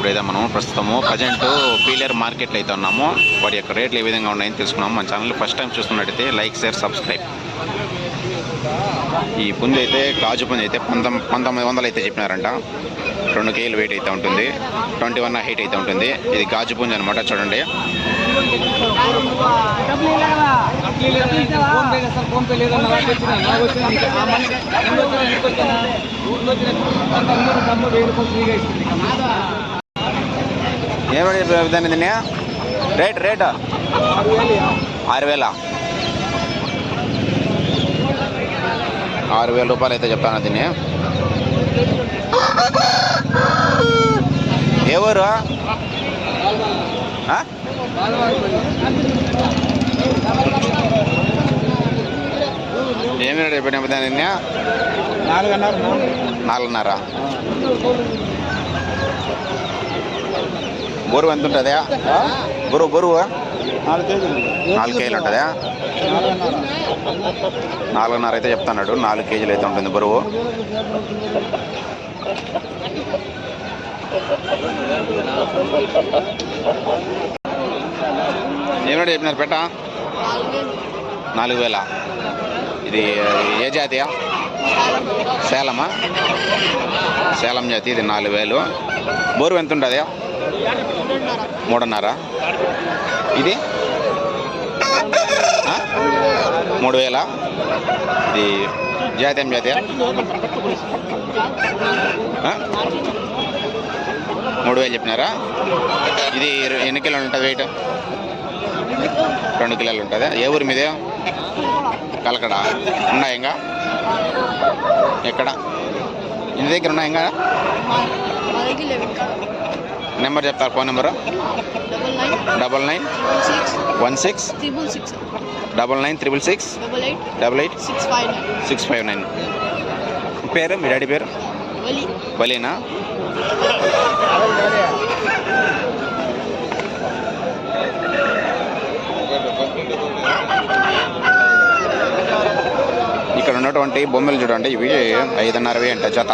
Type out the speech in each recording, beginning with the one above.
ఇప్పుడైతే మనం ప్రజెంట్ పీలేరు మార్కెట్లో అయితే ఉన్నాము. వాటి యొక్క రేట్లు ఏ విధంగా ఉన్నాయని తెలుసుకున్నాము. మన ఛానల్ ఫస్ట్ టైం చూస్తున్నట్టయితే లైక్, షేర్, సబ్స్క్రైబ్. ఈ పుంజు అయితే గాజు పుంజు అయితే 1900 అయితే చెప్పినారంట. 2 కేజీలు వెయిట్ అయితే ఉంటుంది. 21 హైట్ అయితే ఉంటుంది. ఇది గాజు పుంజు అనమాట. చూడండి, ఏమని దాన్ని దీన్ని రేట్ 6,000 రూపాయలు అయితే చెప్తాను దీన్ని. ఏ ఊరు? ఏమి రేట్ చెప్పిన దీన్ని? 4,500. బరువు ఎంత ఉంటుందా? బరువు 4 కేజీలు ఉంటుందా? 4,500 అయితే చెప్తున్నాడు. 4 కేజీలు అయితే ఉంటుంది బరువు. ఏమిటో చెప్పినారు పెట్ట? 4,000. ఇది ఏ జాతియా? సేలమా? సేలం జాతి. ఇది 4,000. బరువు ఎంత ఉంటుంది? 3,500. ఇది 3,000. ఇది జాతి ఏం జాతి? 3,000 చెప్పినారా? ఇది ఎన్ని కిలోలు ఉంటుంది వెయిట్? 2 కిలోలు ఉంటుంది. ఏ ఊరి మీదే? కలకడ. ఉన్నాయి ఇంకా? ఎక్కడ? ఇంటి దగ్గర ఉన్నాయి ఇంకా? నెంబర్ చెప్తారు? Phone number 991666888659. పేరు? మీ డాడీ పేరు? వలీనా? ఇక్కడ ఉన్నటువంటి బొమ్మలు చూడండి. ఇవి 5,500 అంట జత.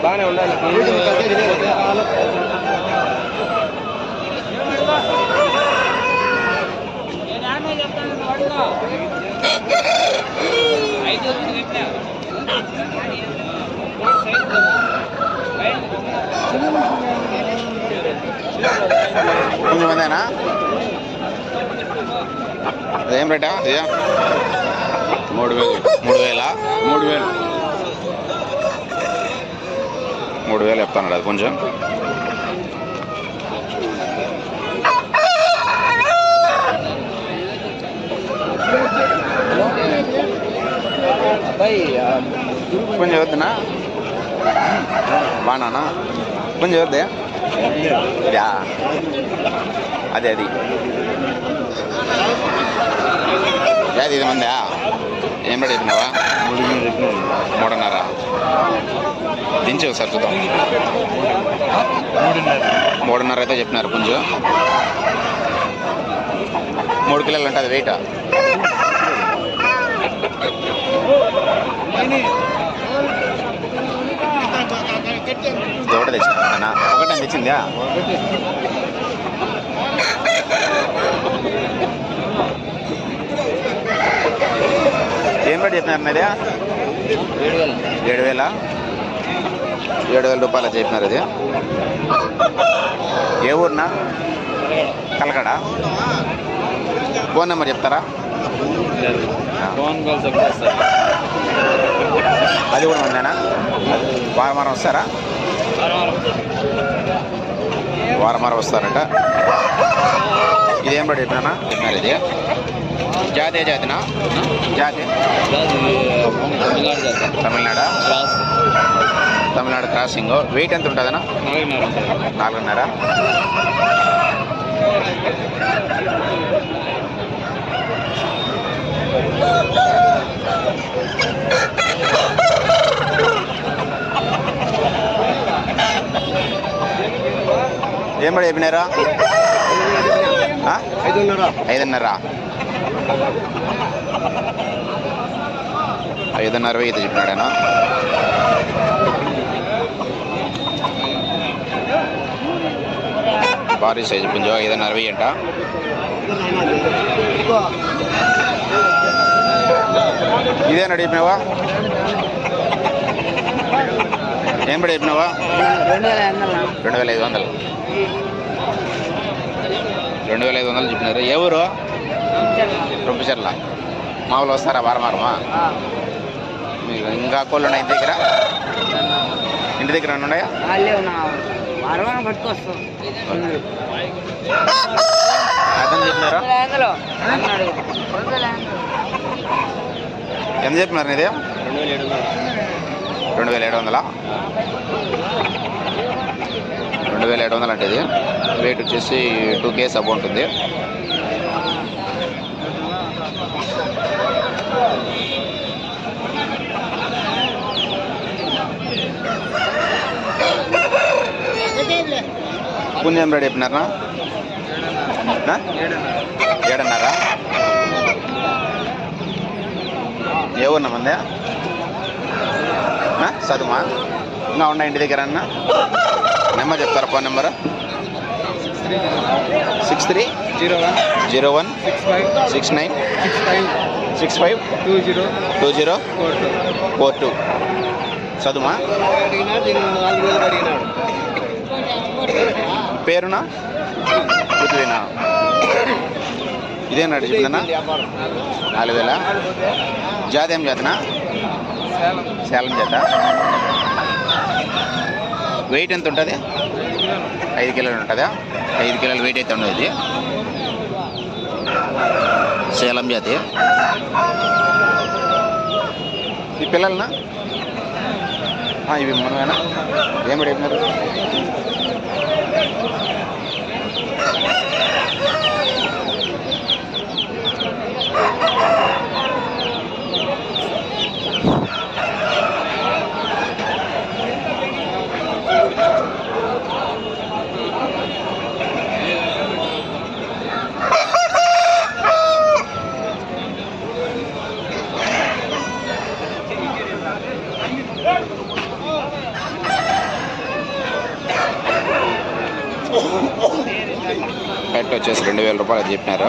బాగానే ఉండాలి. కొంచెం మందేనా? అదేం రేటా? 3,000 చెప్తాను. అది కొంచెం కొంచెం వద్దునా? బాగున్నానా? కొంచెం వద్దే? అది ఇది మందా? ఏం రేట్ చెప్పినావా? 3,500. దించి ఒకసారి చూద్దాం. 3,500 అయితే చెప్పినారు పుంజు. 3 కిలోలు ఉంటుంది వెయిట్. ఒకటే తెచ్చిందా? ఒకటే తెచ్చిందా? ఏం రేట్ చెప్పినారు? అన్నది 7,000 రూపాయలు చెప్పినారు. అది ఏ ఊరినా? కలకడ. ఫోన్ నెంబర్ చెప్తారా? అది కూడా ఉందేనా? వారం వస్తారా? వారం వస్తారంట. ఇది ఏం రేట్ చెప్పినా? చెప్పినారు. ఇది జాతినా? జాతి తమిళనాడు క్రాసింగ్. వెయిట్ ఎంత ఉంటుందన్నా? 4,500. ఏం పడి చెప్పినారా? 5,500. 5.5 అయితే చెప్పినాడు ఆయన. భారీ సైజు పుంజు 5.5 అంట. ఇదేనా చెప్పినావా? ఏం పడి చెప్పినావా? 2,500. 2,500 చెప్పినారు. ఏ ఊరు? రొంపిచెర్ల. మామూలు వస్తారా వారమా? మీకు ఇంకా కోళ్ళు ఉన్నాయి ఇంటి దగ్గర? ఇంటి దగ్గర ఉన్నాయా? అతను చెప్పినారా? ఎంత చెప్పినారు ఇది? 2,700. 2,700 అంటే ఇది వెయిట్ వచ్చేసి 2 kg అబౌ ఉంటుంది. పుంజం రెడీ చెప్పినారా? 7.5. ఏ ఊరున్నా మంది? చదువుమా ఇంకా ఉన్నాయి ఇంటి దగ్గర అన్న? నెంబర్ చెప్తారా? Phone number? 6301 69 65 2042. చదువుమా? పేరునా? పృథ్వీనా? ఇదేనా చెప్పిందన్నా? 4,000. జాతి ఏం జాతనా? సేలం జాత. వెయిట్ ఎంత ఉంటుంది? 5 కిలోలు ఉంటుందా? 5 కిలోలు వెయిట్ అయితే ఉండదు. ఇది సేలం జాతి. ఈ పిల్లలనా? ఇవి మనమేనా? ఏం అడిగినారు? పెట్ వచ్చేసి 2,000 రూపాయలు చెప్పినారు.